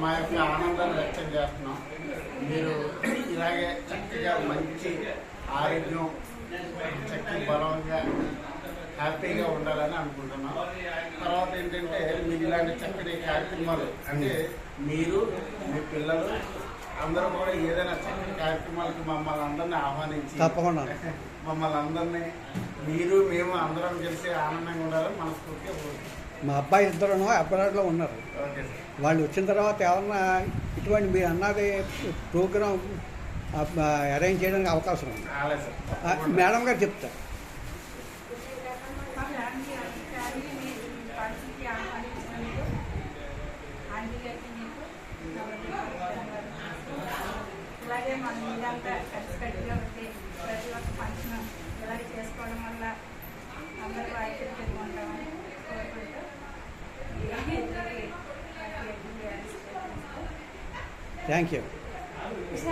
మా యొక్క ఆనందాన్ని వ్యక్తం చేస్తున్నాం. మీరు ఇలాగే చక్కగా మంచి ఆరోగ్యం, చక్కగా బలంగా హ్యాపీగా ఉండాలని అనుకుంటున్నాం. తర్వాత ఏంటంటే మీరు ఇలాంటి చక్కటి కార్యక్రమాలు అంటే మీరు మీ పిల్లలు అందరూ కూడా ఏదైనా చక్కటి కార్యక్రమాలకి మమ్మల్ని అందరినీ ఆహ్వానించి తప్పకుండా మమ్మల్ని అందరినీ మీరు మేము అందరం కలిసి ఆనందంగా ఉండాలని మనస్ఫూర్తిగా కోరుకుంటున్నాం. మా అబ్బాయి ఇద్దరు అబ్రాడ్లో ఉన్నారు. Okay sir. వాళ్ళు వచ్చిన తర్వాత ఏమన్నా ఇటువంటి మీరు అన్నది ప్రోగ్రాం అరేంజ్ చేయడానికి అవకాశం ఉంది. అలాగే సార్. మేడం గారు చెప్తారు. ఇలాగే మనం ఇదంతా కలిసికట్టుగా ఉంటే ప్రతి ఒక్క ఫంక్షన్ ఇలాగే చేసుకోవడం వల్ల అందరూ ఐక్యతగా ఉంటామని కోరుకుంటూ థ్యాంక్ యూ.